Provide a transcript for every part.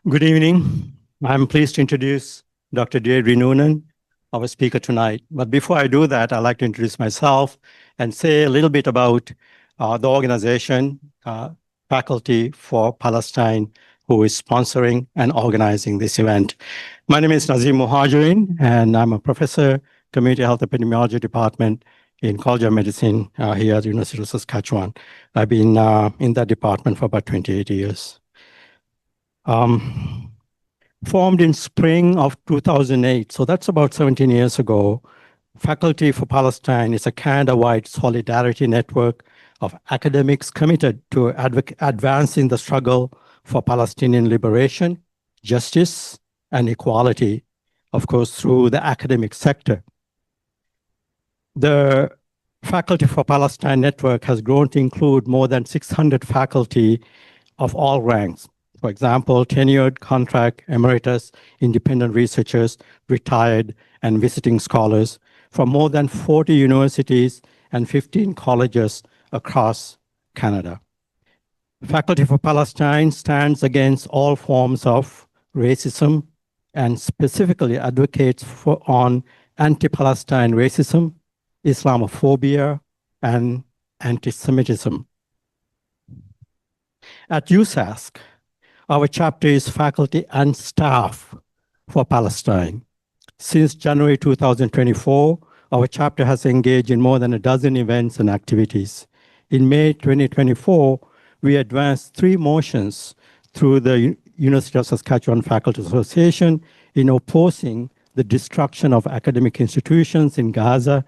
Good evening. I'm pleased to introduce Dr. Deirdre Nunan, our speaker tonight. But before I do that, I'd like to introduce myself and say a little bit about the organization, Faculty for Palestine, who is sponsoring and organizing this event. My name is Nazim Muhajirin, and I'm a professor, Community Health Epidemiology Department in College of Medicine here at the University of Saskatchewan. I've been in that department for about 28 years. Formed in spring of 2008, so that's about 17 years ago, Faculty for Palestine is a Canada-wide solidarity network of academics committed to advancing the struggle for Palestinian liberation, justice, and equality, of course, through the academic sector. The Faculty for Palestine network has grown to include more than 600 faculty of all ranks. For example, tenured, contract, emeritus, independent researchers, retired, and visiting scholars from more than 40 universities and 15 colleges across Canada. Faculty for Palestine stands against all forms of racism and specifically advocates on anti-Palestine racism, Islamophobia, and anti-Semitism. At USask, our chapter is Faculty and Staff for Palestine. Since January 2024, our chapter has engaged in more than a dozen events and activities. In May 2024, we advanced 3 motions through the University of Saskatchewan Faculty Association in opposing the destruction of academic institutions in Gaza,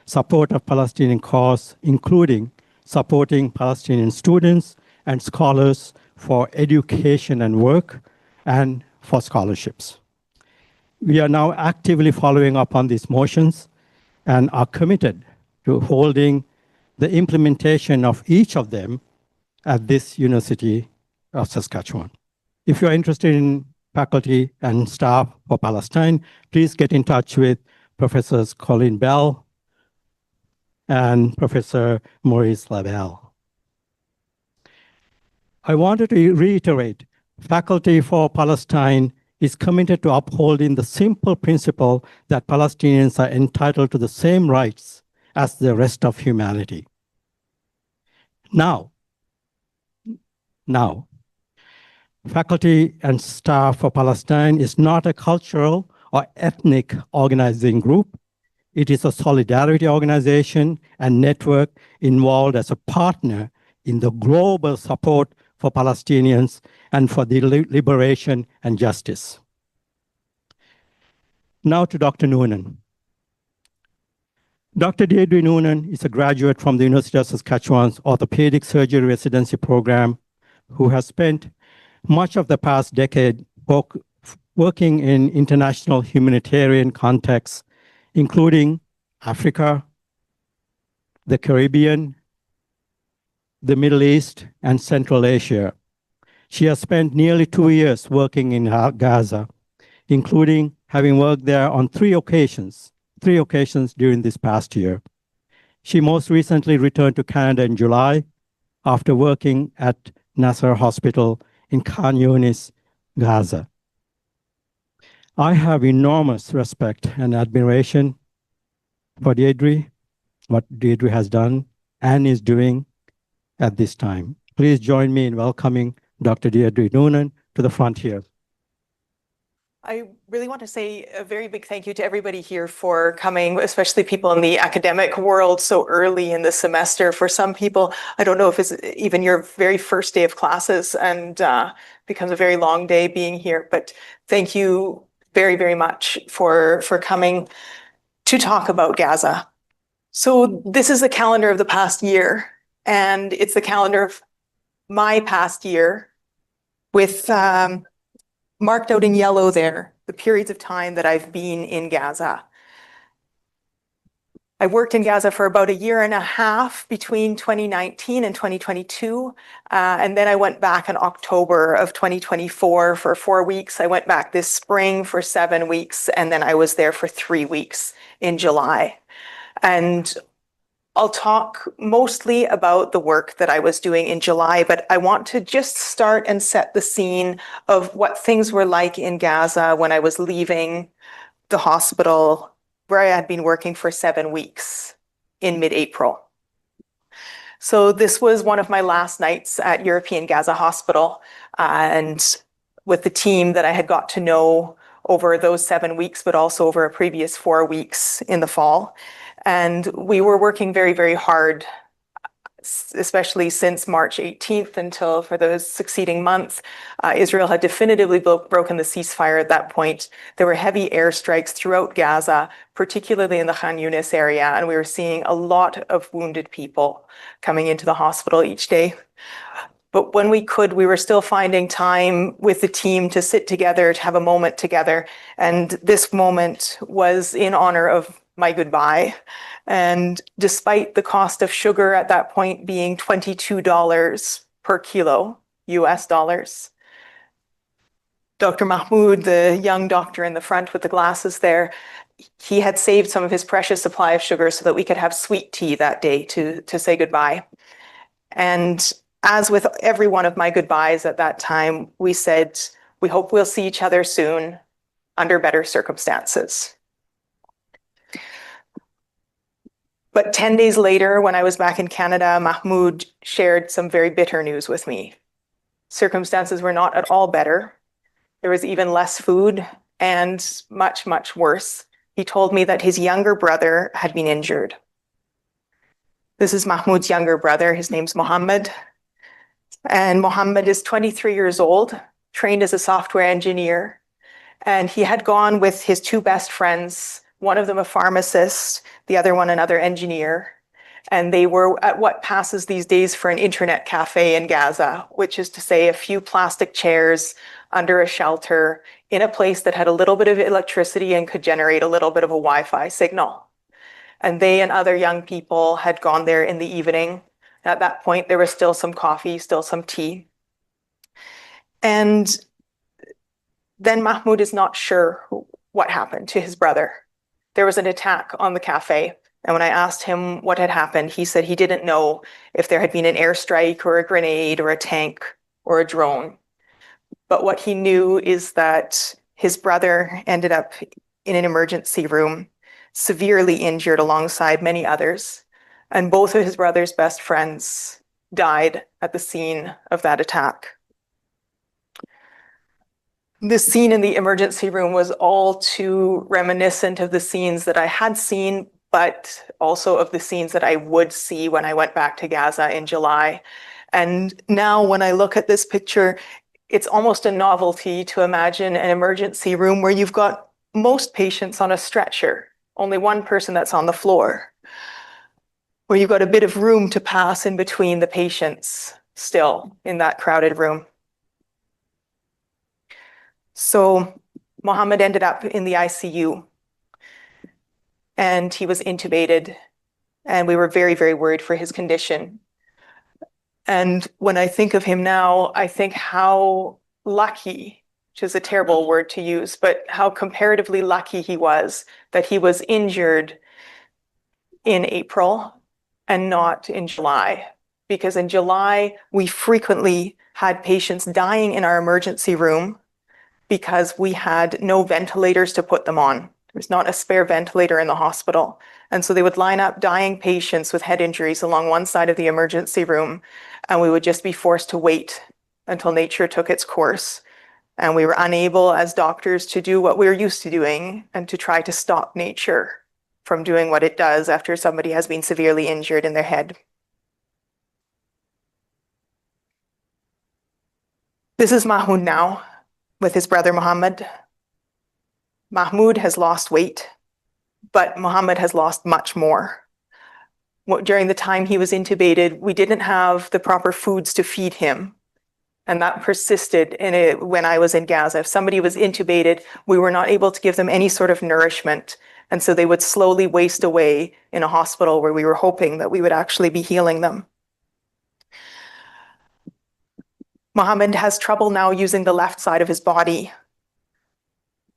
support of Palestinian cause, including supporting Palestinian students and scholars for education and work, and for scholarships. We are now actively following up on these motions and are committed to holding the implementation of each of them at this University of Saskatchewan. If you are interested in faculty and staff for Palestine, please get in touch with Professors Colin Bell and Professor Maurice Lavelle. I wanted to reiterate, Faculty for Palestine is committed to upholding the simple principle that Palestinians are entitled to the same rights as the rest of humanity. Now, Faculty and Staff for Palestine is not a cultural or ethnic organizing group. It is a solidarity organization and network involved as a partner in the global support for Palestinians and for the liberation and justice. Now to Dr. Nunan. Dr. Deirdre Nunan is a graduate from the University of Saskatchewan's orthopedic surgery residency program who has spent much of the past decade working in international humanitarian contexts, including Africa, the Caribbean, the Middle East, and Central Asia. She has spent nearly 2 years working in Gaza, including having worked there on 3 occasions during this past year. She most recently returned to Canada in July after working at Nasser Hospital in Khan Yunis, Gaza. I have enormous respect and admiration for Deirdre, what Deirdre has done and is doing at this time. Please join me in welcoming Dr. Deirdre Nunan to the front here. I really want to say a very big thank you to everybody here for coming, especially people in the academic world so early in the semester. For some people, I don't know if it's even your very first day of classes and becomes a very long day being here, but thank you very, very much for coming to talk about Gaza. So this is the calendar of the past year, and it's the calendar of my past year with marked out in yellow there, the periods of time that I've been in Gaza. I worked in Gaza for about 1.5 years between 2019 and 2022. And then I went back in October of 2024 for 4 weeks. I went back this spring for 7 weeks, and then I was there for 3 weeks in July. And I'll talk mostly about the work that I was doing in July, but I want to just start and set the scene of what things were like in Gaza when I was leaving the hospital where I had been working for 7 weeks in mid-April. So this was one of my last nights at European Gaza Hospital, and with the team that I had got to know over those 7 weeks, but also over a previous 4 weeks in the fall. And we were working very, very hard, especially since March 18th until for the succeeding months. Israel had definitively broken the ceasefire at that point. There were heavy airstrikes throughout Gaza, particularly in the Khan Yunis area, and we were seeing a lot of wounded people coming into the hospital each day. But when we could, we were still finding time with the team to sit together, to have a moment together. And this moment was in honor of my goodbye. And despite the cost of sugar at that point being $22 per kilo, US dollars, Dr. Mahmoud, the young doctor in the front with the glasses there, he had saved some of his precious supply of sugar so that we could have sweet tea that day to say goodbye. And as with every one of my goodbyes at that time, we said, we hope we'll see each other soon under better circumstances. But 10 days later, when I was back in Canada, Mahmoud shared some very bitter news with me. Circumstances were not at all better. There was even less food and much, much worse. He told me that his younger brother had been injured. This is Mahmoud's younger brother. His name's Mohammed. And Mohammed is 23 years old, trained as a software engineer. And he had gone with his 2 best friends, one of them a pharmacist, the other one another engineer. And they were at what passes these days for an internet cafe in Gaza, which is to say a few plastic chairs under a shelter in a place that had a little bit of electricity and could generate a little bit of a Wi-Fi signal. And they and other young people had gone there in the evening. At that point, there was still some coffee, still some tea. And then Mahmoud is not sure what happened to his brother. There was an attack on the cafe. And when I asked him what had happened, he said he didn't know if there had been an airstrike or a grenade or a tank or a drone. But what he knew is that his brother ended up in an emergency room, severely injured alongside many others. And both of his brother's best friends died at the scene of that attack. This scene in the emergency room was all too reminiscent of the scenes that I had seen, but also of the scenes that I would see when I went back to Gaza in July. And now when I look at this picture, it's almost a novelty to imagine an emergency room where you've got most patients on a stretcher, only one person that's on the floor, where you've got a bit of room to pass in between the patients still in that crowded room. So Mohammed ended up in the ICU and he was intubated, and we were very, very worried for his condition. And when I think of him now, I think how lucky, which is a terrible word to use, but how comparatively lucky he was that he was injured in April and not in July. Because in July, we frequently had patients dying in our emergency room because we had no ventilators to put them on. There's not a spare ventilator in the hospital. And so they would line up dying patients with head injuries along one side of the emergency room, and we would just be forced to wait until nature took its course. And we were unable as doctors to do what we're used to doing and to try to stop nature from doing what it does after somebody has been severely injured in their head. This is Mahmoud now with his brother Mohammed. Mahmoud has lost weight, but Mohammed has lost much more. During the time he was intubated, we didn't have the proper foods to feed him. And that persisted when I was in Gaza. If somebody was intubated, we were not able to give them any sort of nourishment. And so they would slowly waste away in a hospital where we were hoping that we would actually be healing them. Mohammed has trouble now using the left side of his body.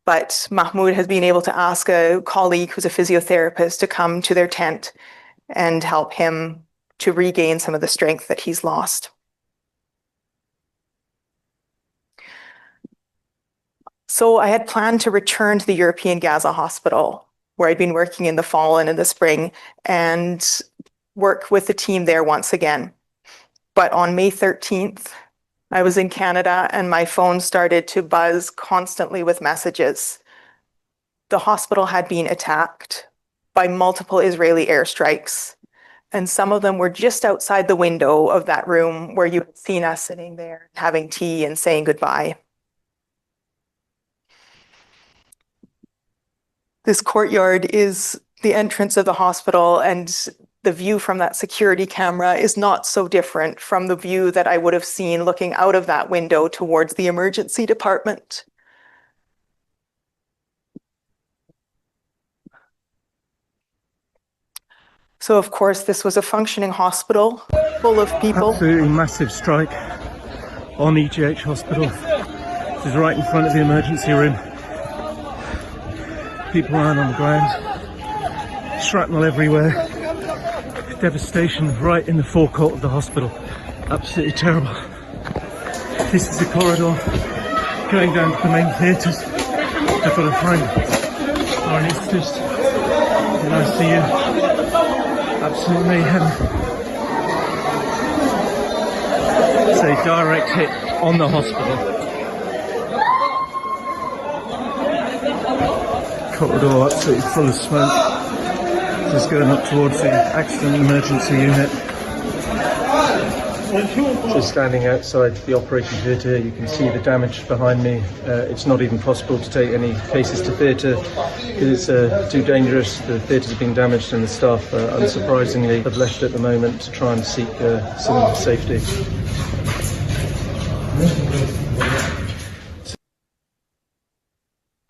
But Mahmoud has been able to ask a colleague who's a physiotherapist to come to their tent and help him to regain some of the strength that he's lost. So I had planned to return to the European Gaza Hospital, where I'd been working in the fall and in the spring, and work with the team there once again. But on May 13th, I was in Canada and my phone started to buzz constantly with messages. The hospital had been attacked by multiple Israeli airstrikes, and some of them were just outside the window of that room where you had seen us sitting there having tea and saying goodbye. This courtyard is the entrance of the hospital, and the view from that security camera is not so different from the view that I would have seen looking out of that window towards the emergency department. So of course, this was a functioning hospital full of people. Absolutely massive strike on EGH Hospital. This is right in front of the emergency room. People lying on the ground. Shrapnel everywhere. Devastation right in the forecourt of the hospital. Absolutely terrible. This is the corridor going down to the main theatres. I've got to find our anaesthetist and ICU. Absolute mayhem. It's a direct hit on the hospital. Corridor absolutely full of smoke. Just going up towards the accident emergency unit. Just standing outside the operation theatre, you can see the damage behind me. It's not even possible to take any cases to theatre. It is too dangerous. The theatres have been damaged and the staff, unsurprisingly, have left at the moment to try and seek some safety.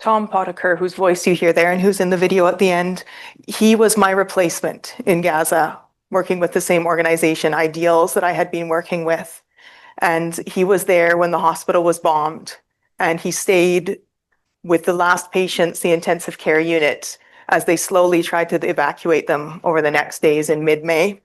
Tom Potiker, whose voice you hear there and who's in the video at the end, he was my replacement in Gaza, working with the same organization, Ideals, that I had been working with. And he was there when the hospital was bombed. And he stayed with the last patients, the intensive care unit, as they slowly tried to evacuate them over the next days in mid-May.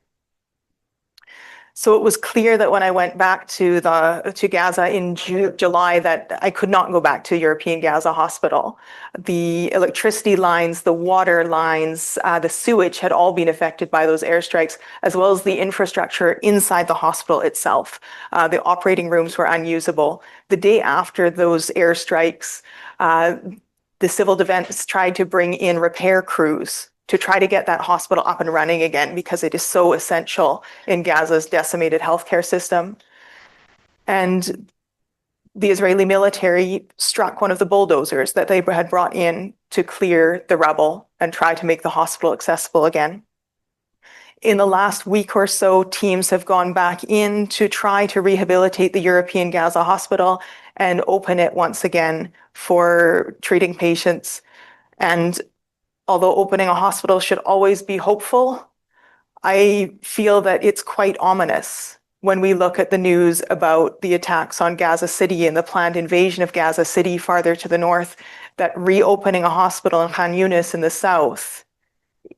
So it was clear that when I went back to Gaza in July that I could not go back to European Gaza Hospital. The electricity lines, the water lines, the sewage had all been affected by those airstrikes, as well as the infrastructure inside the hospital itself. The operating rooms were unusable. The day after those airstrikes, the civil defense tried to bring in repair crews to try to get that hospital up and running again, because it is so essential in Gaza's decimated healthcare system. And the Israeli military struck one of the bulldozers that they had brought in to clear the rubble and try to make the hospital accessible again. In the last week or so, teams have gone back in to try to rehabilitate the European Gaza Hospital and open it once again for treating patients. And although opening a hospital should always be hopeful, I feel that it's quite ominous when we look at the news about the attacks on Gaza City and the planned invasion of Gaza City farther to the north, that reopening a hospital in Khan Yunis in the south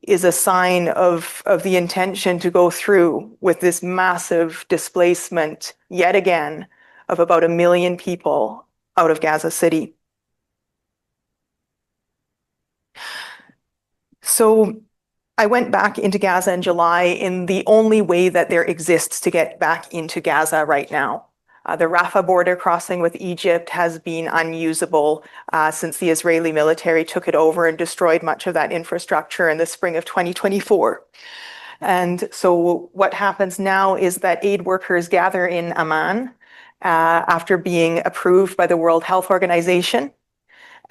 is a sign of the intention to go through with this massive displacement, yet again, of about 1 million people out of Gaza City. So I went back into Gaza in July in the only way that there exists to get back into Gaza right now. The Rafah border crossing with Egypt has been unusable since the Israeli military took it over and destroyed much of that infrastructure in the spring of 2024. And so what happens now is that aid workers gather in Amman after being approved by the World Health Organization.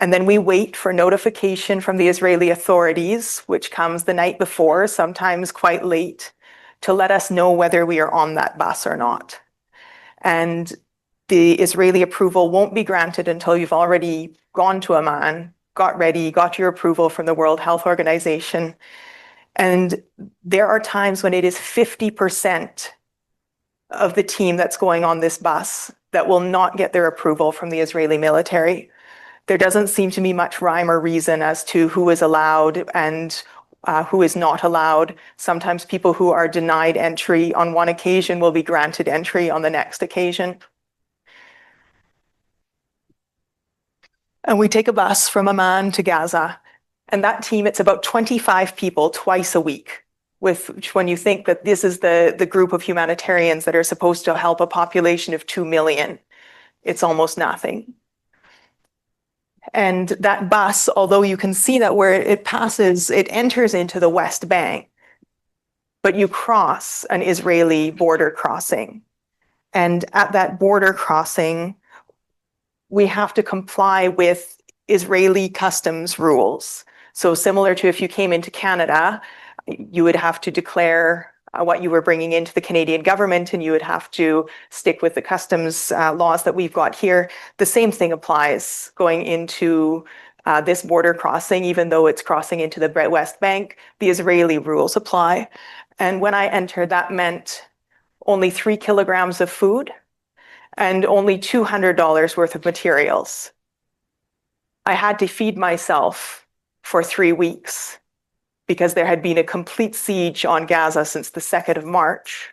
And then we wait for notification from the Israeli authorities, which comes the night before, sometimes quite late, to let us know whether we are on that bus or not. And the Israeli approval won't be granted until you've already gone to Amman, got ready, got your approval from the World Health Organization. And there are times when it is 50% of the team that's going on this bus that will not get their approval from the Israeli military. There doesn't seem to be much rhyme or reason as to who is allowed and who is not allowed. Sometimes people who are denied entry on one occasion will be granted entry on the next occasion. And we take a bus from Amman to Gaza. And that team, it's about 25 people twice a week. Which when you think that this is the group of humanitarians that are supposed to help a population of 2 million, it's almost nothing. And that bus, although you can see that where it passes, it enters into the West Bank, but you cross an Israeli border crossing. And at that border crossing, we have to comply with Israeli customs rules. So similar to if you came into Canada, you would have to declare what you were bringing into the Canadian government, and you would have to stick with the customs laws that we've got here. The same thing applies going into this border crossing, even though it's crossing into the West Bank, the Israeli rules apply. And when I entered, that meant only 3 kilograms of food and only $200 worth of materials. I had to feed myself for 3 weeks because there had been a complete siege on Gaza since the 2nd of March.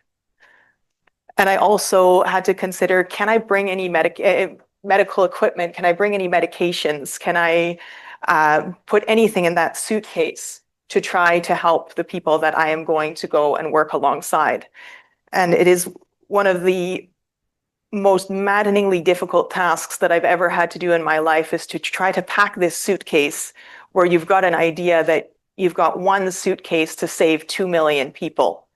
And I also had to consider, can I bring any medical equipment? Can I bring any medications? Can I put anything in that suitcase to try to help the people that I am going to go and work alongside? And it is one of the most maddeningly difficult tasks that I've ever had to do in my life, is to try to pack this suitcase where you've got an idea that you've got one suitcase to save 2 million people.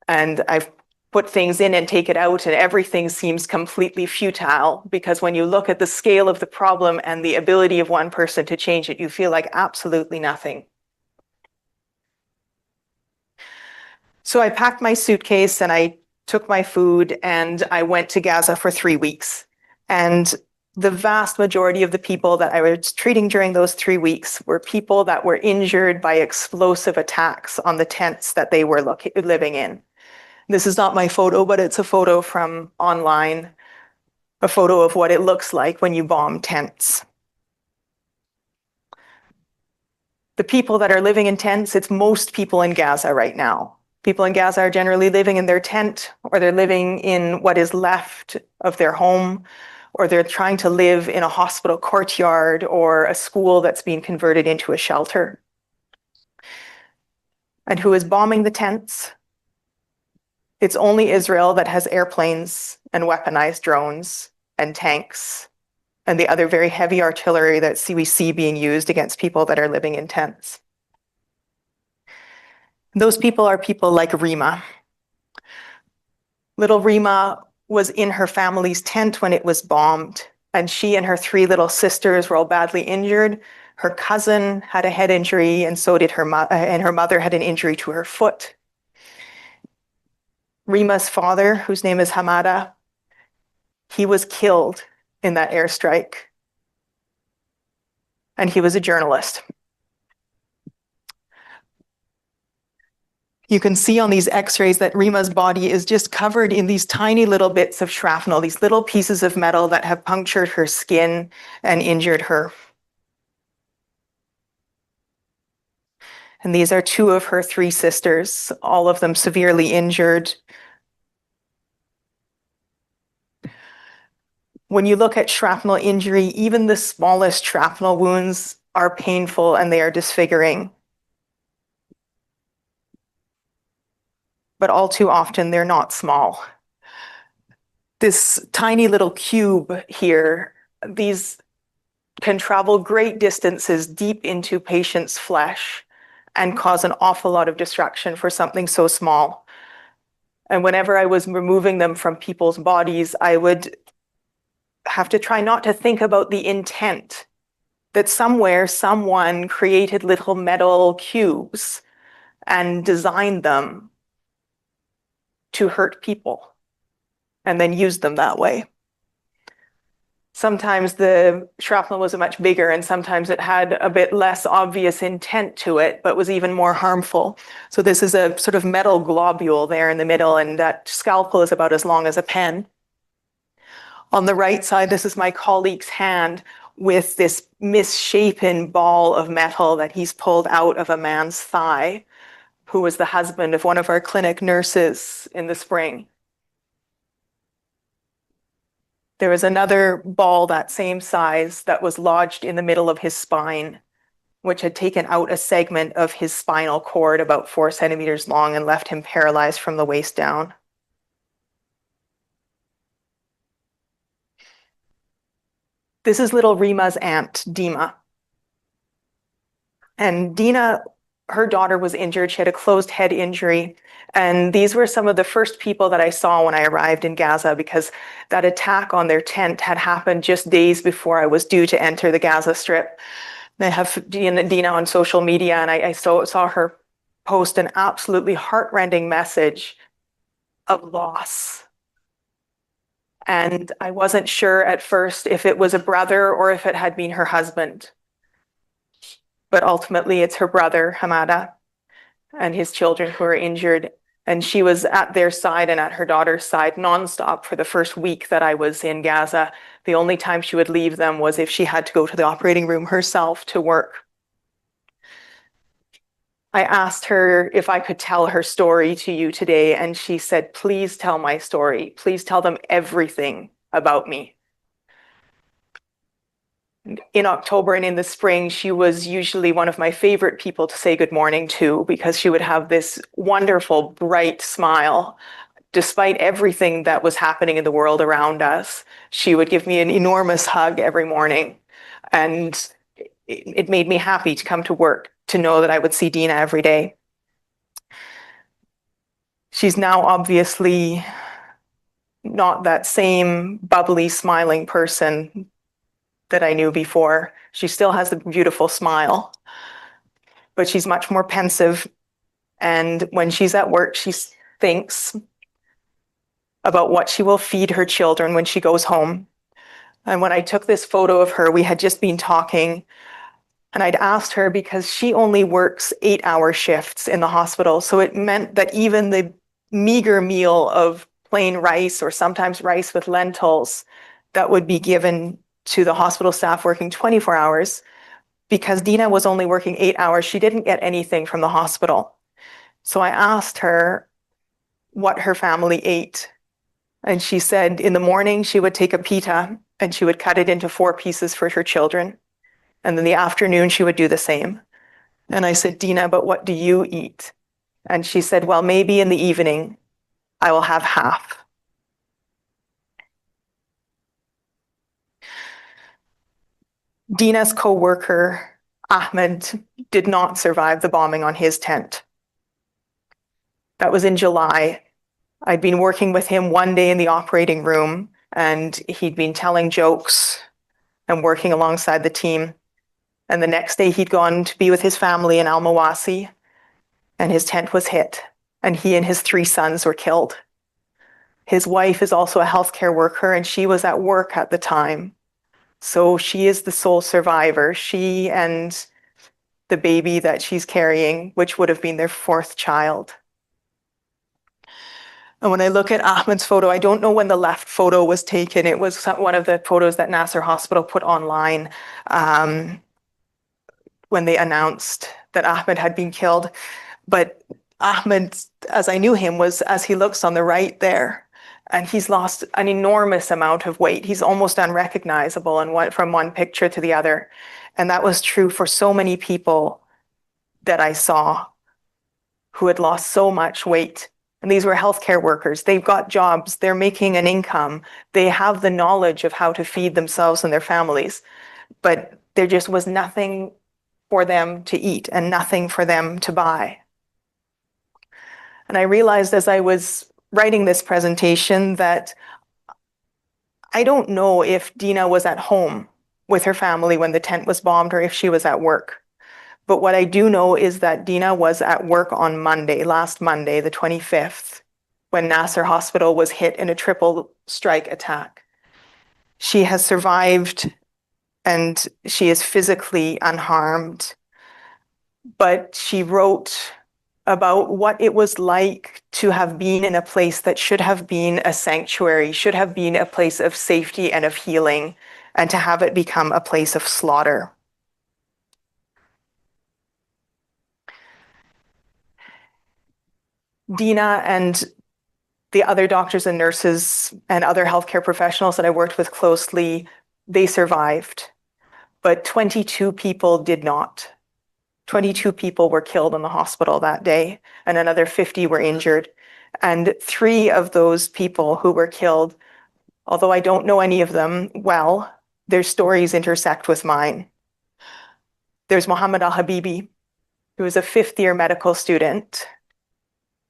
And I've put things in and take it out, and everything seems completely futile, because when you look at the scale of the problem and the ability of one person to change it, you feel like absolutely nothing. So I packed my suitcase and I took my food and I went to Gaza for 3 weeks. And the vast majority of the people that I was treating during those 3 weeks were people that were injured by explosive attacks on the tents that they were living in. This is not my photo, but it's a photo from online, a photo of what it looks like when you bomb tents. The people that are living in tents, it's most people in Gaza right now. People in Gaza are generally living in their tent, or they're living in what is left of their home, or they're trying to live in a hospital courtyard or a school that's being converted into a shelter. And who is bombing the tents? It's only Israel that has airplanes and weaponized drones and tanks and the other very heavy artillery that we see being used against people that are living in tents. Those people are people like Rima. Little Rima was in her family's tent when it was bombed, and she and her 3 little sisters were all badly injured. Her cousin had a head injury, and so did her mother, and her mother had an injury to her foot. Rima's father, whose name is Hamada, he was killed in that airstrike, and he was a journalist. You can see on these x-rays that Rima's body is just covered in these tiny little bits of shrapnel, these little pieces of metal that have punctured her skin and injured her. And these are 2 of her 3 sisters, all of them severely injured. When you look at shrapnel injury, even the smallest shrapnel wounds are painful and they are disfiguring. But all too often they're not small. This tiny little cube here, these can travel great distances deep into patients' flesh and cause an awful lot of destruction for something so small. And whenever I was removing them from people's bodies, I would have to try not to think about the intent that somewhere someone created little metal cubes and designed them to hurt people and then use them that way. Sometimes the shrapnel was much bigger, and sometimes it had a bit less obvious intent to it, but was even more harmful. So this is a sort of metal globule there in the middle, and that scalpel is about as long as a pen. On the right side, this is my colleague's hand. with this misshapen ball of metal that he's pulled out of a man's thigh, who was the husband of one of our clinic nurses in the spring. There was another ball that same size that was lodged in the middle of his spine, which had taken out a segment of his spinal cord about 4 centimeters long and left him paralyzed from the waist down. This is little Rima's aunt, Dima. And Dina, her daughter was injured. She had a closed head injury. And these were some of the first people that I saw when I arrived in Gaza, because that attack on their tent had happened just days before I was due to enter the Gaza Strip. I have Dina on social media, and I saw her post an absolutely heartrending message of loss. And I wasn't sure at first if it was a brother or if it had been her husband. But ultimately, it's her brother, Hamada, and his children who are injured. And she was at their side and at her daughter's side nonstop for the first week that I was in Gaza. The only time she would leave them was if she had to go to the operating room herself to work. I asked her if I could tell her story to you today, and she said, please tell my story. Please tell them everything about me. In October and in the spring, she was usually one of my favorite people to say good morning to, because she would have this wonderful, bright smile. Despite everything that was happening in the world around us, she would give me an enormous hug every morning. And it made me happy to come to work, to know that I would see Dina every day. She's now obviously not that same bubbly, smiling person that I knew before. She still has a beautiful smile, but she's much more pensive. And when she's at work, she thinks about what she will feed her children when she goes home. And when I took this photo of her, we had just been talking, and I'd asked her, because she only works 8-hour shifts in the hospital. So it meant that even the meager meal of plain rice, or sometimes rice with lentils, that would be given to the hospital staff working 24 hours, because Dina was only working 8 hours, she didn't get anything from the hospital. So I asked her what her family ate. And she said in the morning she would take a pita and she would cut it into 4 pieces for her children. And in the afternoon she would do the same. And I said, Dina, but what do you eat? And she said, well, maybe in the evening I will have half. Dina's co-worker, Ahmed, did not survive the bombing on his tent. That was in July. I'd been working with him one day in the operating room, and he'd been telling jokes and working alongside the team. And the next day he'd gone to be with his family in Al-Mawasi, and his tent was hit, and he and his 3 sons were killed. His wife is also a healthcare worker, and she was at work at the time. So she is the sole survivor, she and the baby that she's carrying, which would have been their 4th child. And when I look at Ahmed's photo, I don't know when the left photo was taken. It was one of the photos that Nasser Hospital put online when they announced that Ahmed had been killed. But Ahmed, as I knew him, was as he looks on the right there. And he's lost an enormous amount of weight. He's almost unrecognizable from one picture to the other. And that was true for so many people that I saw who had lost so much weight. And these were healthcare workers. They've got jobs. They're making an income. They have the knowledge of how to feed themselves and their families. But there just was nothing for them to eat and nothing for them to buy. And I realized as I was writing this presentation that I don't know if Dina was at home with her family when the tent was bombed or if she was at work. But what I do know is that Dina was at work on Monday, last Monday, the 25th, when Nasser Hospital was hit in a triple strike attack. She has survived and she is physically unharmed, but she wrote about what it was like to have been in a place that should have been a sanctuary, should have been a place of safety and of healing, and to have it become a place of slaughter. Dina and the other doctors and nurses and other healthcare professionals that I worked with closely, they survived, but 22 people did not. 22 people were killed in the hospital that day, and another 50 were injured. And 3 of those people who were killed, although I don't know any of them well, their stories intersect with mine. There's Mohammed Al-Habibi, who was a 5th-year medical student,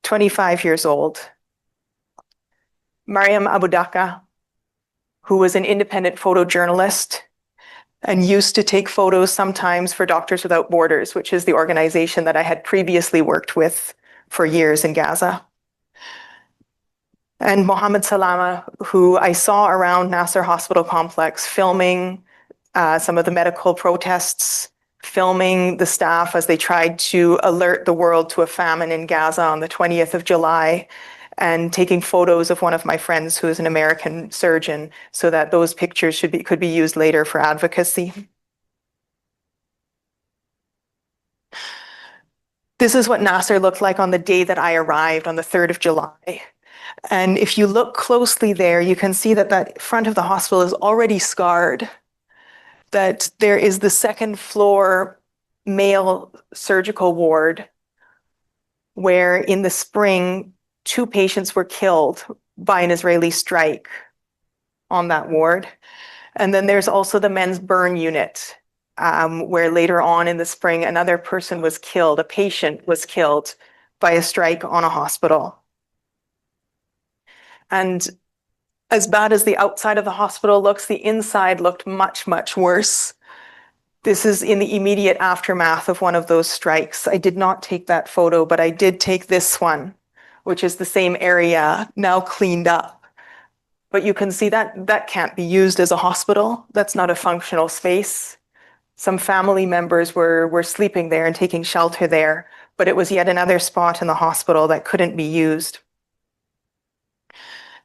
25 years old. Mariam Abu Daka, who was an independent photojournalist and used to take photos sometimes for Doctors Without Borders, which is the organization that I had previously worked with for years in Gaza. And Mohammed Salama, who I saw around Nasser Hospital Complex filming some of the medical protests, filming the staff as they tried to alert the world to a famine in Gaza on the 20th of July, and taking photos of one of my friends who is an American surgeon so that those pictures could be used later for advocacy. This is what Nasser looked like on the day that I arrived on the 3rd of July. And if you look closely there, you can see that that front of the hospital is already scarred, that there is the 2nd floor male surgical ward where in the spring, 2 patients were killed by an Israeli strike on that ward. And then there's also the men's burn unit, where later on in the spring, another person was killed, a patient was killed by a strike on a hospital. And as bad as the outside of the hospital looks, the inside looked much, much worse. This is in the immediate aftermath of one of those strikes. I did not take that photo, but I did take this one, which is the same area now cleaned up. But you can see that that can't be used as a hospital. That's not a functional space. Some family members were sleeping there and taking shelter there, but it was yet another spot in the hospital that couldn't be used.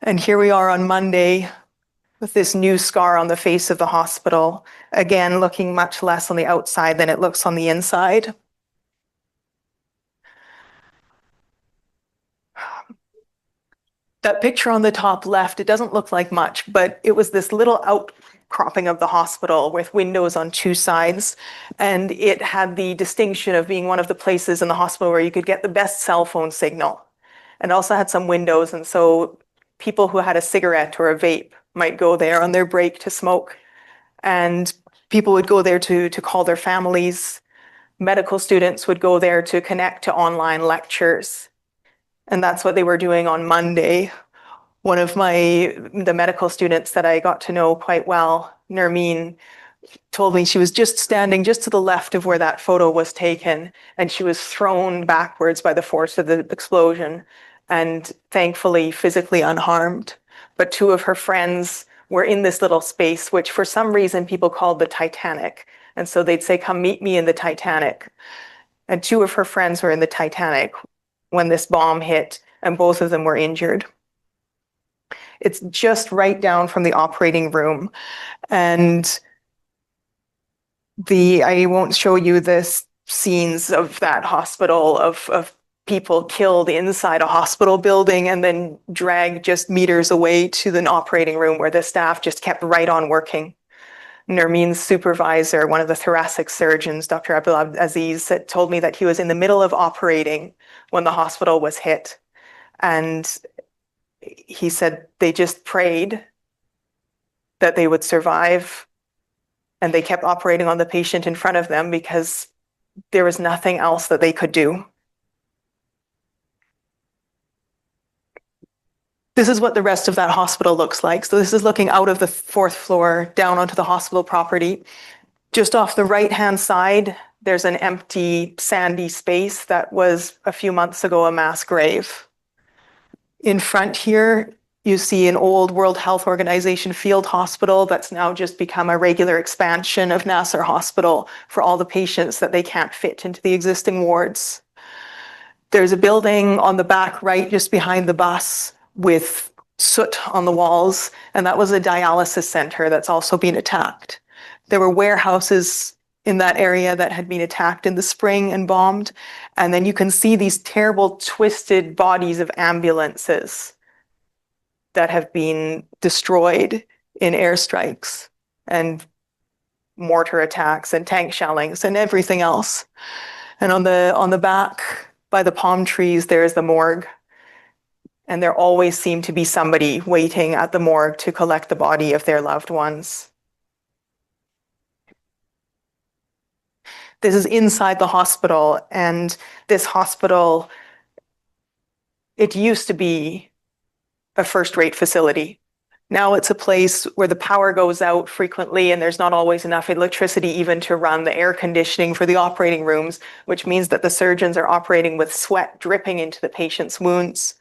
And here we are on Monday with this new scar on the face of the hospital, again, looking much less on the outside than it looks on the inside. That picture on the top left, it doesn't look like much, but it was this little outcropping of the hospital with windows on 2 sides. And it had the distinction of being one of the places in the hospital where you could get the best cell phone signal. And also had some windows. And so people who had a cigarette or a vape might go there on their break to smoke. And people would go there to call their families. Medical students would go there to connect to online lectures. And that's what they were doing on Monday. One of the medical students that I got to know quite well, Nermeen, told me she was just standing just to the left of where that photo was taken, and she was thrown backwards by the force of the explosion, and thankfully physically unharmed. But 2 of her friends were in this little space, which for some reason people called the Titanic. And so they'd say, "Come meet me in the Titanic." And 2 of her friends were in the Titanic when this bomb hit, and both of them were injured. It's just right down from the operating room. And I won't show you the scenes of that hospital, of people killed inside a hospital building and then dragged just meters away to the operating room where the staff just kept right on working. Nermeen's supervisor, one of the thoracic surgeons, Dr. Abdul Aziz, told me that he was in the middle of operating when the hospital was hit. And he said they just prayed that they would survive, and they kept operating on the patient in front of them because there was nothing else that they could do. This is what the rest of that hospital looks like. So this is looking out of the 4th floor down onto the hospital property. Just off the right-hand side, there's an empty sandy space that was a few months ago a mass grave. In front here, you see an old World Health Organization field hospital that's now just become a regular expansion of Nasser Hospital for all the patients that they can't fit into the existing wards. There's a building on the back right, just behind the bus, with soot on the walls, and that was a dialysis center that's also been attacked. There were warehouses in that area that had been attacked in the spring and bombed. And then you can see these terrible twisted bodies of ambulances that have been destroyed in airstrikes and mortar attacks and tank shellings and everything else. And on the back by the palm trees, there's the morgue. And there always seemed to be somebody waiting at the morgue to collect the body of their loved ones. This is inside the hospital, and this hospital, it used to be a first-rate facility. Now it's a place where the power goes out frequently and there's not always enough electricity even to run the air conditioning for the operating rooms, which means that the surgeons are operating with sweat dripping into the patient's wounds.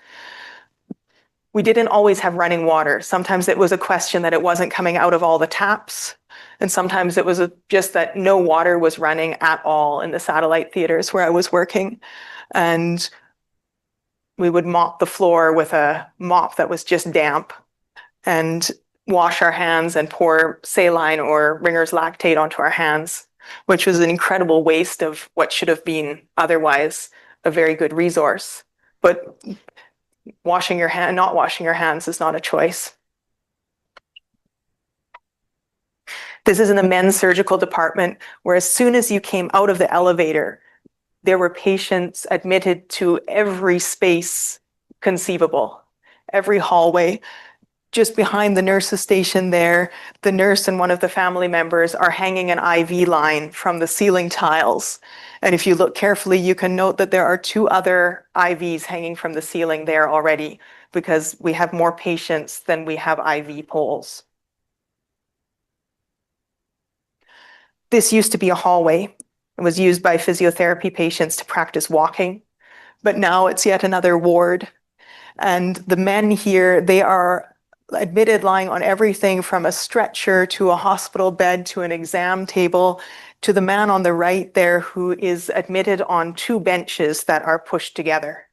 We didn't always have running water. Sometimes it was a question that it wasn't coming out of all the taps. And sometimes it was just that no water was running at all in the satellite theaters where I was working. And we would mop the floor with a mop that was just damp and wash our hands and pour saline or Ringer's lactate onto our hands, which was an incredible waste of what should have been otherwise a very good resource. But not washing your hands is not a choice. This is in the men's surgical department, where as soon as you came out of the elevator, there were patients admitted to every space conceivable, every hallway. Just behind the nurse's station there, the nurse and one of the family members are hanging an IV line from the ceiling tiles. And if you look carefully, you can note that there are 2 other IVs hanging from the ceiling there already, because we have more patients than we have IV poles. This used to be a hallway. It was used by physiotherapy patients to practice walking, but now it's yet another ward. And the men here, they are admitted lying on everything from a stretcher to a hospital bed to an exam table, to the man on the right there who is admitted on 2 benches that are pushed together.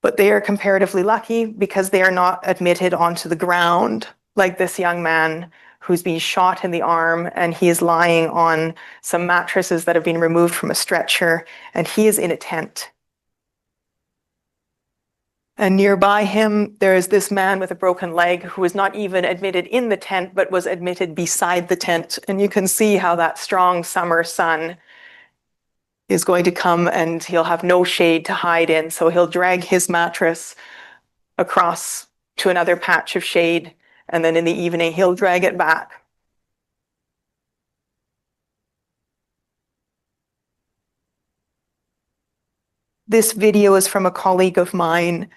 But they are comparatively lucky because they are not admitted onto the ground like this young man who's been shot in the arm, and he is lying on some mattresses that have been removed from a stretcher, and he is in a tent. And nearby him, there is this man with a broken leg who was not even admitted in the tent, but was admitted beside the tent. And you can see how that strong summer sun is going to come, and he'll have no shade to hide in. So he'll drag his mattress across to another patch of shade, and then in the evening, he'll drag it back. This video is from a colleague of mine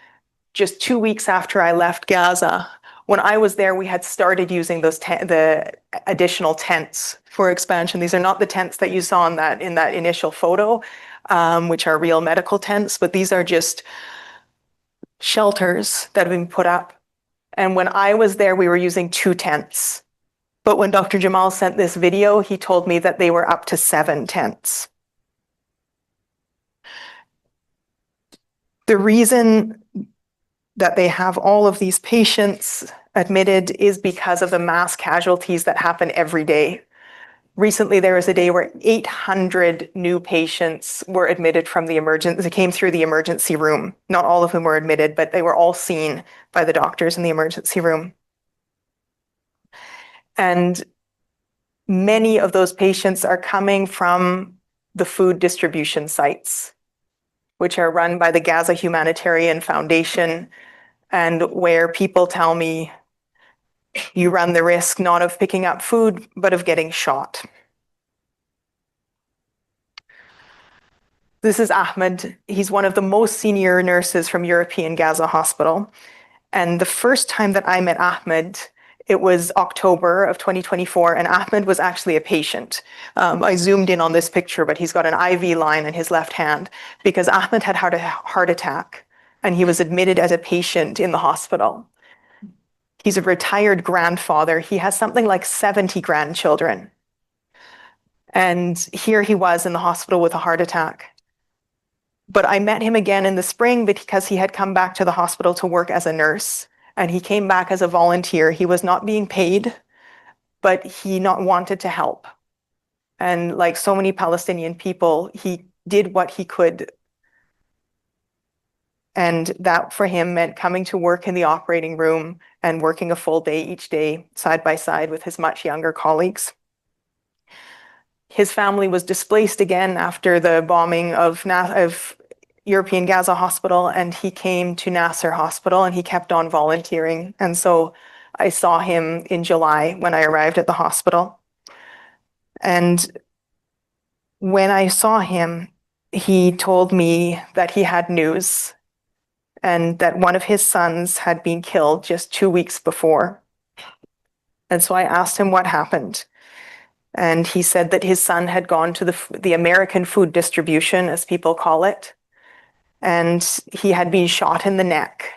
just 2 weeks after I left Gaza. When I was there, we had started using the additional tents for expansion. These are not the tents that you saw in that initial photo, which are real medical tents, but these are just shelters that have been put up. And when I was there, we were using 2 tents. But when Dr. Jamal sent this video, he told me that they were up to 7 tents. The reason that they have all of these patients admitted is because of the mass casualties that happen every day. Recently, there was a day where 800 new patients were admitted from the emergency. They came through the emergency room. Not all of them were admitted, but they were all seen by the doctors in the emergency room. And many of those patients are coming from the food distribution sites, which are run by the Gaza Humanitarian Foundation, and where people tell me you run the risk not of picking up food, but of getting shot. This is Ahmed. He's one of the most senior nurses from European Gaza Hospital. And the first time that I met Ahmed, it was October of 2024, and Ahmed was actually a patient. I zoomed in on this picture, but he's got an IV line in his left hand because Ahmed had had a heart attack, and he was admitted as a patient in the hospital. He's a retired grandfather. He has something like 70 But I met him again in the spring because he had come back to the hospital to work as a nurse. And he came back as a volunteer. He was not being paid, but he not wanted to help. And like so many Palestinian people, he did what he could. And that for him meant coming to work in the operating room and working a full day each day, side by side with his much younger colleagues. His family was displaced again after the bombing of European Gaza Hospital, and he came to Nasser Hospital and he kept on volunteering. And so I saw him in July when I arrived at the hospital. And when I saw him, he told me that he had news and that one of his sons had been killed just 2 weeks before. And so I asked him what happened. And he said that his son had gone to the American food distribution, as people call it, and he had been shot in the neck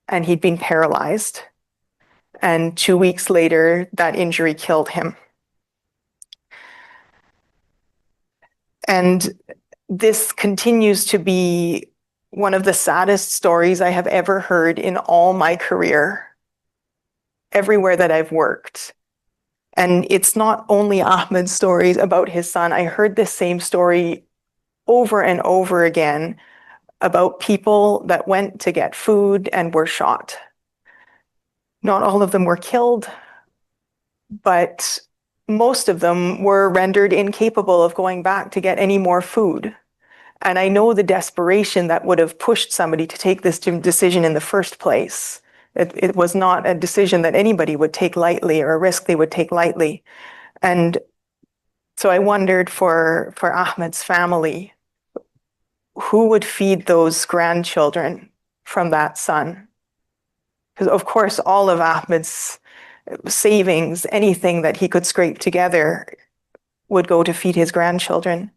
and he'd been paralyzed. And 2 weeks later, that injury killed him. And this continues to be one of the saddest stories I have ever heard in all my career, everywhere that I've worked. And it's not only Ahmed's stories about his son. I heard this same story over and over again about people that went to get food and were shot. Not all of them were killed, but most of them were rendered incapable of going back to get any more food. And I know the desperation that would have pushed somebody to take this decision in the first place. It was not a decision that anybody would take lightly or a risk they would take lightly. And so I wondered for Ahmed's family, who would feed those grandchildren from that son? Because of course, all of Ahmed's savings, anything that he could scrape together would go to feed his grandchildren,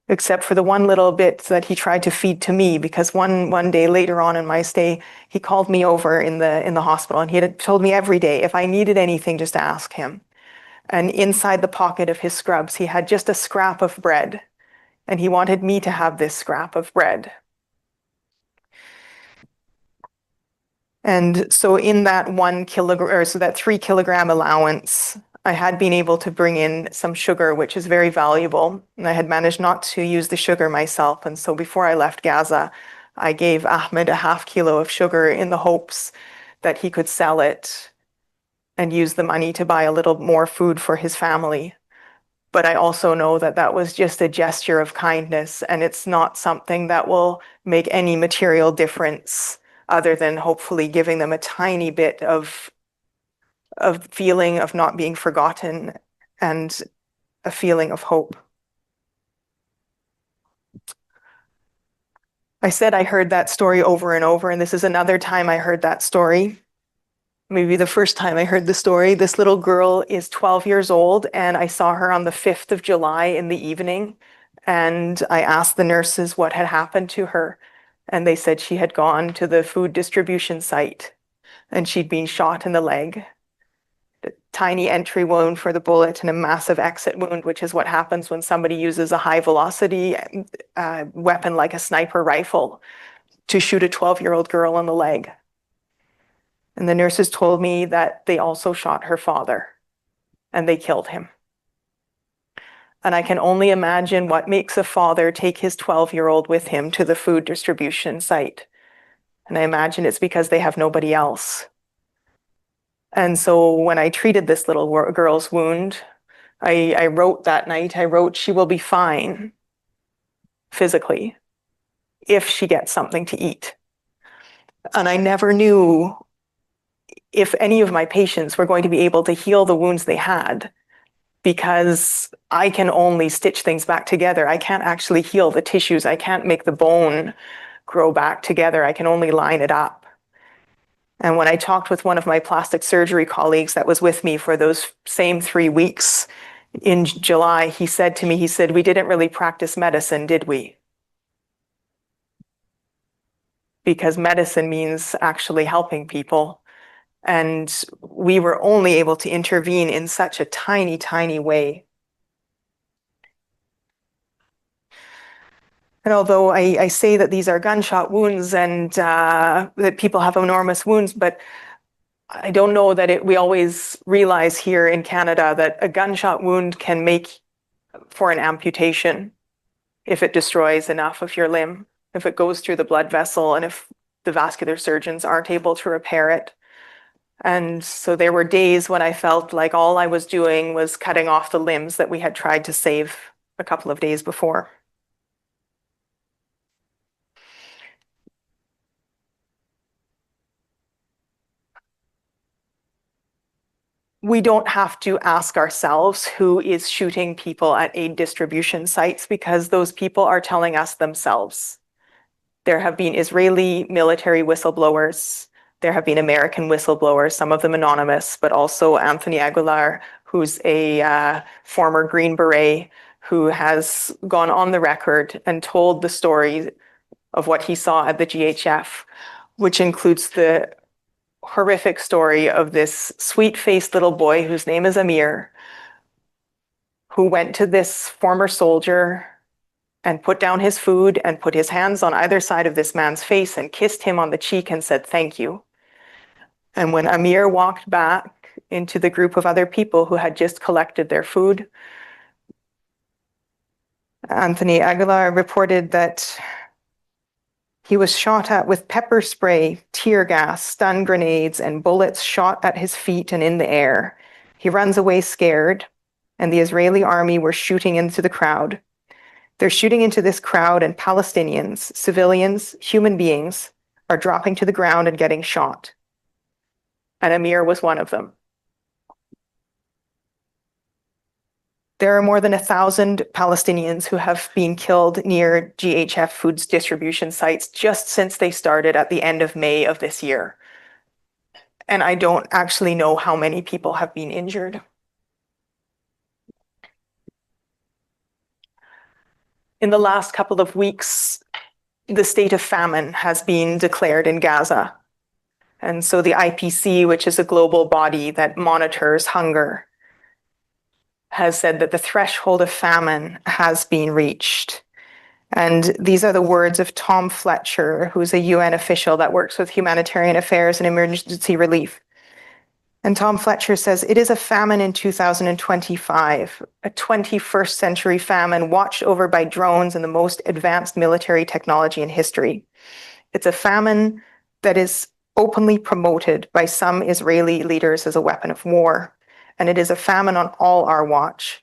except for the one little bit that he tried to feed to me, because one day later on in my stay, he called me over in the hospital and he had told me every day, if I needed anything, just ask him. And inside the pocket of his scrubs, he had just a scrap of bread, and he wanted me to have this scrap of bread. And so in that 1 kilogram, or so that 3 kilogram allowance, I had been able to bring in some sugar, which is very valuable. And I had managed not to use the sugar myself. And so before I left Gaza, I gave Ahmed a ½ kilo of sugar in the hopes that he could sell it and use the money to buy a little more food for his family. But I also know that that was just a gesture of kindness, and it's not something that will make any material difference other than hopefully giving them a tiny bit of feeling of not being forgotten and a feeling of hope. I said I heard that story over and over, and this is another time I heard that story. Maybe the first time I heard the story. This little girl is 12 years old, and I saw her on the 5th of July in the evening, and I asked the nurses what had happened to her, and they said she had gone to the food distribution site, and she'd been shot in the leg. A tiny entry wound for the bullet and a massive exit wound, which is what happens when somebody uses a high velocity weapon like a sniper rifle to shoot a 12-year-old girl in the leg. And the nurses told me that they also shot her father and they killed him. And I can only imagine what makes a father take his 12-year-old with him to the food distribution site. And I imagine it's because they have nobody else. And so when I treated this little girl's wound, I wrote that night, she will be fine physically if she gets something to eat. And I never knew if any of my patients were going to be able to heal the wounds they had, because I can only stitch things back together. I can't actually heal the tissues. I can't make the bone grow back together. I can only line it up. And when I talked with one of my plastic surgery colleagues that was with me for those same 3 weeks in July, he said to me, we didn't really practice medicine, did we? Because medicine means actually helping people. And we were only able to intervene in such a tiny, tiny way. And although I say that these are gunshot wounds and that people have enormous wounds, but I don't know that we always realize here in Canada that a gunshot wound can make for an amputation if it destroys enough of your limb, if it goes through the blood vessel, and if the vascular surgeons aren't able to repair it. And so there were days when I felt like all I was doing was cutting off the limbs that we had tried to save a couple of days before. We don't have to ask ourselves who is shooting people at aid distribution sites, because those people are telling us themselves. There have been Israeli military whistleblowers. There have been American whistleblowers, some of them anonymous, but also Anthony Aguilar, who's a former Green Beret, who has gone on the record and told the story of what he saw at the GHF, which includes the horrific story of this sweet-faced little boy whose name is Amir, who went to this former soldier and put down his food and put his hands on either side of this man's face and kissed him on the cheek and said, "Thank you." And when Amir walked back into the group of other people who had just collected their food, Anthony Aguilar reported that he was shot at with pepper spray, tear gas, stun grenades, and bullets shot at his feet and in the air. He runs away scared, and the Israeli army were shooting into the crowd. They're shooting into this crowd, and Palestinians, civilians, human beings, are dropping to the ground and getting shot. And Amir was one of them. There are more than 1,000 Palestinians who have been killed near GHF foods distribution sites just since they started at the end of May of this year. And I don't actually know how many people have been injured. In the last couple of weeks, the state of famine has been declared in Gaza. And so the IPC, which is a global body that monitors hunger, has said that the threshold of famine has been reached. And these are the words of Tom Fletcher, who's a UN official that works with humanitarian affairs and emergency relief. And Tom Fletcher says, "It is a famine in 2025, a 21st century famine watched over by drones and the most advanced military technology in history. It's a famine that is openly promoted by some Israeli leaders as a weapon of war. And it is a famine on all our watch.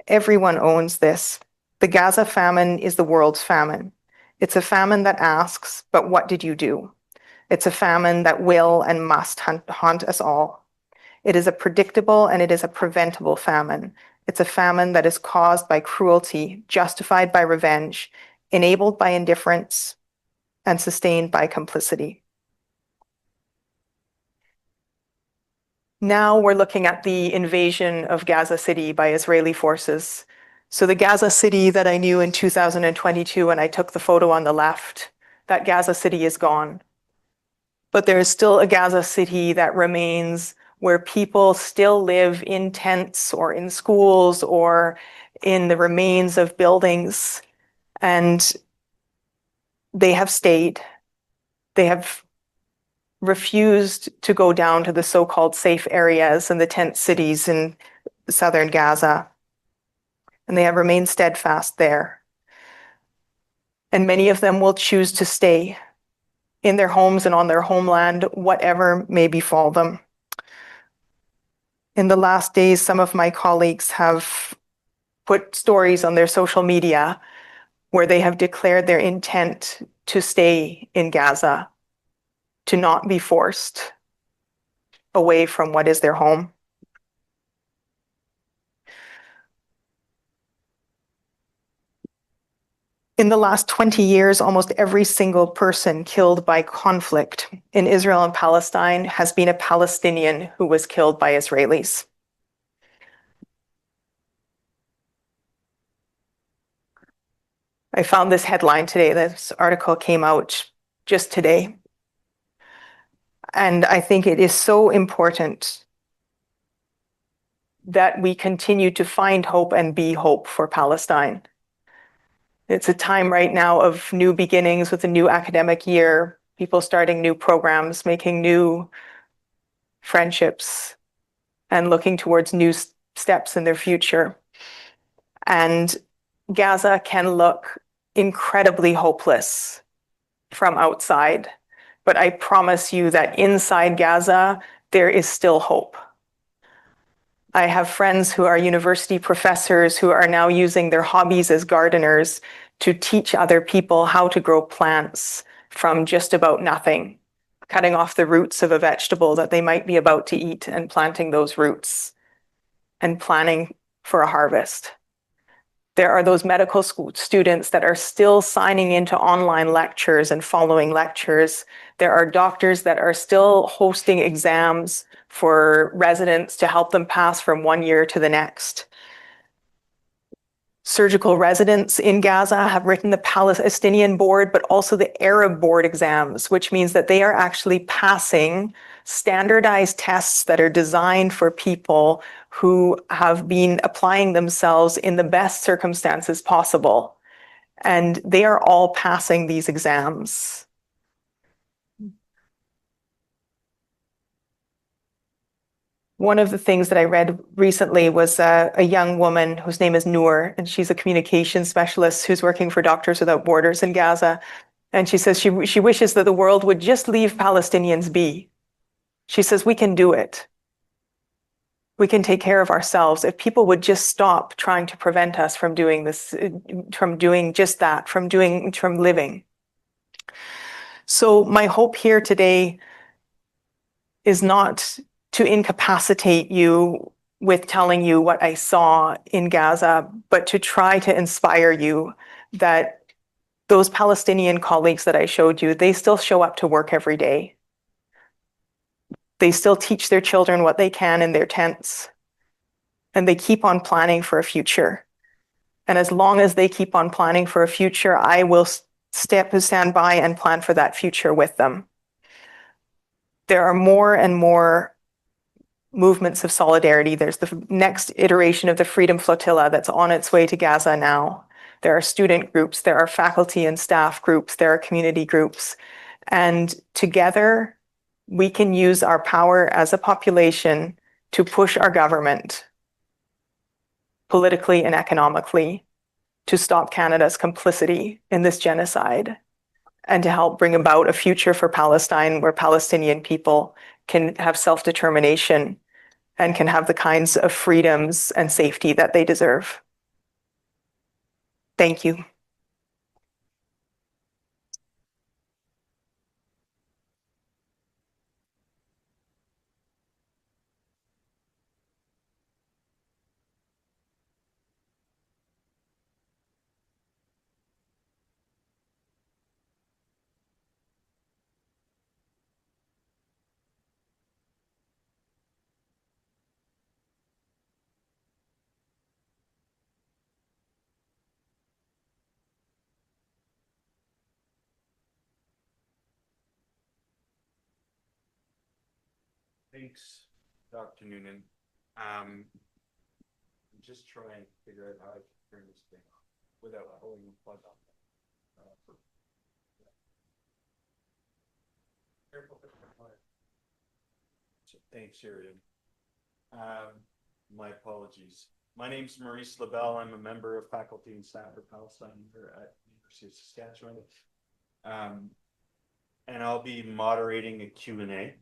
Everyone owns this. The Gaza famine is the world's famine. It's a famine that asks, but what did you do? It's a famine that will and must haunt us all. It is a predictable and it is a preventable famine. It's a famine that is caused by cruelty, justified by revenge, enabled by indifference, and sustained by complicity." Now we're looking at the invasion of Gaza City by Israeli forces. So the Gaza City that I knew in 2022 when I took the photo on the left, that Gaza City is gone. But there is still a Gaza City that remains, where people still live in tents or in schools or in the remains of buildings. And they have stayed. They have refused to go down to the so-called safe areas and the tent cities in southern Gaza. And they have remained steadfast there. And many of them will choose to stay in their homes and on their homeland, whatever may befall them. In the last days, some of my colleagues have put stories on their social media where they have declared their intent to stay in Gaza, to not be forced away from what is their home. In the last 20 years, almost every single person killed by conflict in Israel and Palestine has been a Palestinian who was killed by Israelis. I found this headline today. This article came out just today. And I think it is so important that we continue to find hope and be hope for Palestine. It's a time right now of new beginnings with a new academic year, people starting new programs, making new friendships, and looking towards new steps in their future. And Gaza can look incredibly hopeless from outside, but I promise you that inside Gaza, there is still hope. I have friends who are university professors who are now using their hobbies as gardeners to teach other people how to grow plants from just about nothing, cutting off the roots of a vegetable that they might be about to eat and planting those roots and planning for a harvest. There are those medical school students that are still signing into online lectures and following lectures. There are doctors that are still hosting exams for residents to help them pass from one year to the next. Surgical residents in Gaza have written the Palestinian board, but also the Arab board exams, which means that they are actually passing standardized tests that are designed for people who have been applying themselves in the best circumstances possible. And they are all passing these exams. One of the things that I read recently was a young woman whose name is Noor, and she's a communication specialist who's working for Doctors Without Borders in Gaza. And she says she wishes that the world would just leave Palestinians be. She says, we can do it. We can take care of ourselves. If people would just stop trying to prevent us from doing this, from doing just that, from living. So my hope here today is not to incapacitate you with telling you what I saw in Gaza, but to try to inspire you that those Palestinian colleagues that I showed you, they still show up to work every day. They still teach their children what they can in their tents, and they keep on planning for a future. And as long as they keep on planning for a future, I will stand by and plan for that future with them. There are more and more movements of solidarity. There's the next iteration of the Freedom Flotilla that's on its way to Gaza now. There are student groups, there are faculty and staff groups, there are community groups. And together, we can use our power as a population to push our government politically and economically to stop Canada's complicity in this genocide and to help bring about a future for Palestine where Palestinian people can have self-determination and can have the kinds of freedoms and safety that they deserve. Thank you. Thanks, Dr. Nunan. I'm just trying to figure out how I can turn this thing on without pulling the plug on. Thanks, Sheridan. My apologies. My name is Maurice LaBelle. I'm a member of faculty and staff for Palestine here at University of Saskatchewan. And I'll be moderating a Q&A.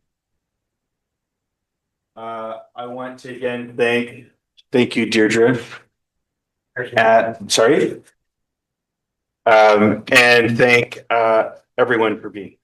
I want to again thank you, Deirdre. Sorry. And thank everyone for being.